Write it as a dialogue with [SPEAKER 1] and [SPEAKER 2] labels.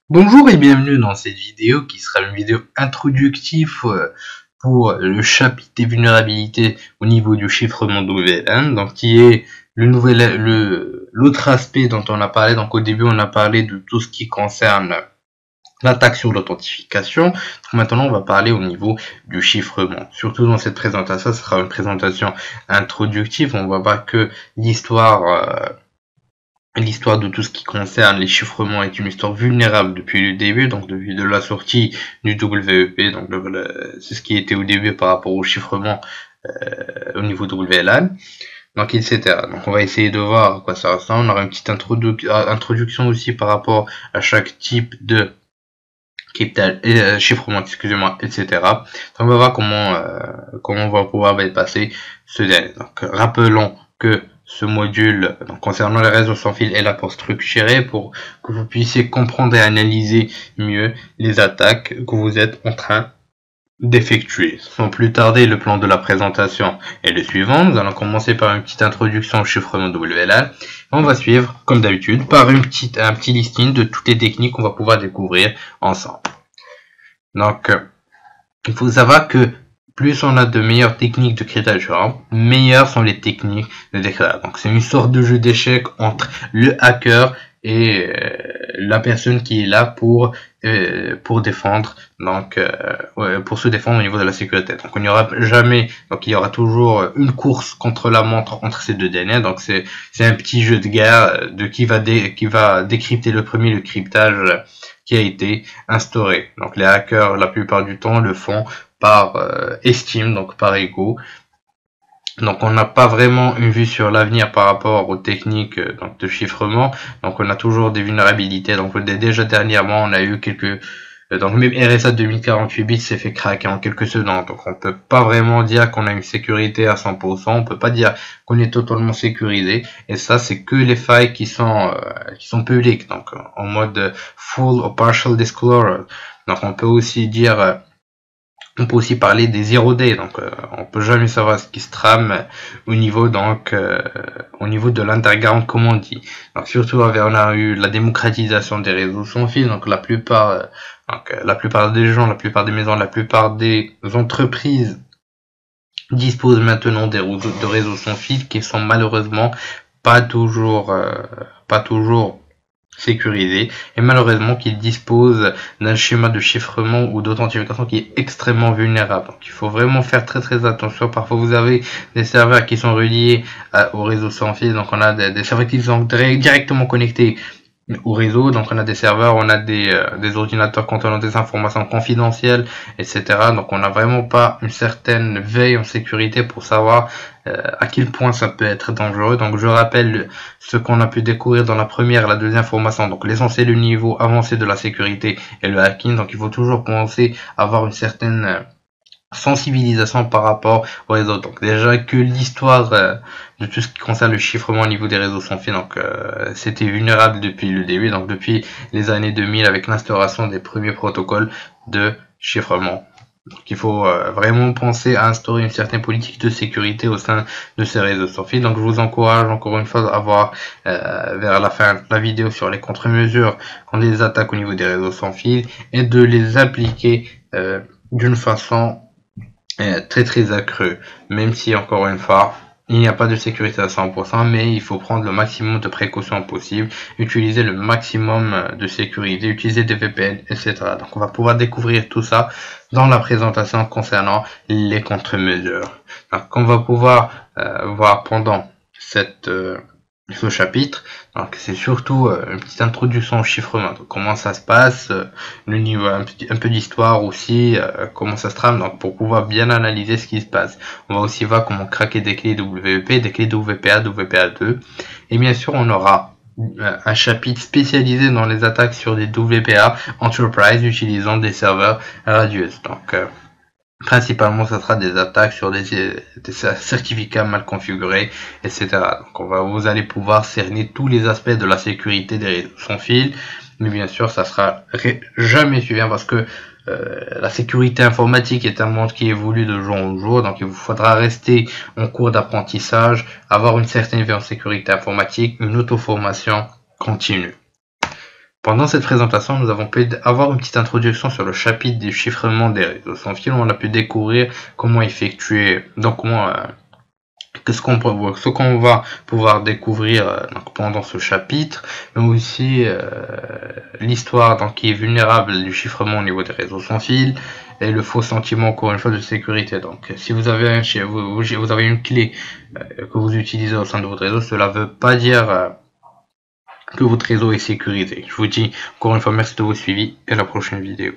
[SPEAKER 1] Bonjour et bienvenue dans cette vidéo qui sera une vidéo introductive pour le chapitre des vulnérabilités au niveau du chiffrement WLAN, donc qui est l'autre aspect dont on a parlé. Donc au début on a parlé de tout ce qui concerne l'attaque sur l'authentification. Maintenant on va parler au niveau du chiffrement. Surtout dans cette présentation, ce sera une présentation introductive. On va voir que l'histoire de tout ce qui concerne les chiffrements est une histoire vulnérable depuis le début, donc depuis de la sortie du WEP, donc c'est ce qui était au début par rapport au chiffrement au niveau WLAN, donc etc. Donc on va essayer de voir à quoi ça ressemble. On aura une petite introduction aussi par rapport à chaque type de cryptage, chiffrement, excusez-moi, etc. Donc on va voir comment on va pouvoir bypasser ce dernier. Donc rappelons que ce module concernant les réseaux sans fil est là pour structurer, pour que vous puissiez comprendre et analyser mieux les attaques que vous êtes en train d'effectuer. Sans plus tarder, le plan de la présentation est le suivant. Nous allons commencer par une petite introduction au chiffrement WLAN. On va suivre, comme d'habitude, par un petit listing de toutes les techniques qu'on va pouvoir découvrir ensemble. Donc, il faut savoir que plus on a de meilleures techniques de cryptage, meilleures sont les techniques de décryptage. Donc c'est une sorte de jeu d'échecs entre le hacker et la personne qui est là pour défendre, donc pour se défendre au niveau de la sécurité. Donc il n'y aura jamais, donc il y aura toujours une course contre la montre entre ces deux derniers. Donc c'est un petit jeu de guerre de qui va décrypter le premier le cryptage qui a été instauré. Donc les hackers la plupart du temps le font par estime, donc par ego. Donc on n'a pas vraiment une vue sur l'avenir par rapport aux techniques donc de chiffrement. Donc on a toujours des vulnérabilités. Donc déjà dernièrement on a eu quelques donc même RSA 2048 bits s'est fait craquer en quelques secondes. Donc on peut pas vraiment dire qu'on a une sécurité à 100%. On peut pas dire qu'on est totalement sécurisé. Et ça c'est que les failles qui sont publiques. Donc en mode full or partial disclosure. Donc on peut aussi dire on peut aussi parler des 0D, donc on peut jamais savoir ce qui se trame au niveau de l'interground comme on dit. Donc surtout on a eu la démocratisation des réseaux sans fil, donc la plupart des gens, la plupart des maisons, la plupart des entreprises disposent maintenant de réseaux sans fil qui sont malheureusement pas toujours sécurisé et malheureusement qu'il dispose d'un schéma de chiffrement ou d'authentification qui est extrêmement vulnérable. Donc il faut vraiment faire très attention. Parfois vous avez des serveurs qui sont reliés au réseau sans fil, donc on a des serveurs qui sont directement connectés au réseau, donc on a des serveurs, on a des ordinateurs contenant des informations confidentielles, etc. Donc on n'a vraiment pas une certaine veille en sécurité pour savoir à quel point ça peut être dangereux. Donc je rappelle ce qu'on a pu découvrir dans la première et la deuxième formation. Donc l'essentiel, le niveau avancé de la sécurité et le hacking. Donc il faut toujours penser à avoir une certaine sensibilisation par rapport aux réseaux. Donc déjà que l'histoire de tout ce qui concerne le chiffrement au niveau des réseaux sans fil, donc c'était vulnérable depuis le début, donc depuis les années 2000 avec l'instauration des premiers protocoles de chiffrement. Donc il faut vraiment penser à instaurer une certaine politique de sécurité au sein de ces réseaux sans fil. Donc je vous encourage encore une fois à voir vers la fin de la vidéo sur les contre-mesures contre les attaques au niveau des réseaux sans fil et de les appliquer d'une façon très accru, même si encore une fois il n'y a pas de sécurité à 100%, mais il faut prendre le maximum de précautions possibles, utiliser le maximum de sécurité, utiliser des VPN, etc. Donc on va pouvoir découvrir tout ça dans la présentation concernant les contre-mesures. Donc on va pouvoir voir pendant ce chapitre, donc c'est surtout une petite introduction au chiffrement, donc comment ça se passe, le niveau, un peu d'histoire aussi, comment ça se trame, donc pour pouvoir bien analyser ce qui se passe. On va aussi voir comment craquer des clés WEP, des clés WPA, WPA2, et bien sûr on aura un chapitre spécialisé dans les attaques sur des WPA Enterprise utilisant des serveurs Radius. Donc principalement, ça sera des attaques sur des certificats mal configurés, etc. Donc, vous allez pouvoir cerner tous les aspects de la sécurité des réseaux sans fil, mais bien sûr, ça sera jamais suffisant parce que la sécurité informatique est un monde qui évolue de jour en jour, donc il vous faudra rester en cours d'apprentissage, avoir une certaine vie en sécurité informatique, une auto-formation continue. Pendant cette présentation, nous avons pu avoir une petite introduction sur le chapitre du chiffrement des réseaux sans fil. On a pu découvrir comment effectuer, donc ce qu'on va pouvoir découvrir donc, pendant ce chapitre, mais aussi l'histoire donc qui est vulnérable du chiffrement au niveau des réseaux sans fil et le faux sentiment encore une fois de sécurité. Donc si vous avez vous avez une clé que vous utilisez au sein de votre réseau, cela ne veut pas dire que votre réseau est sécurisé. Je vous dis encore une fois merci de votre suivi et à la prochaine vidéo.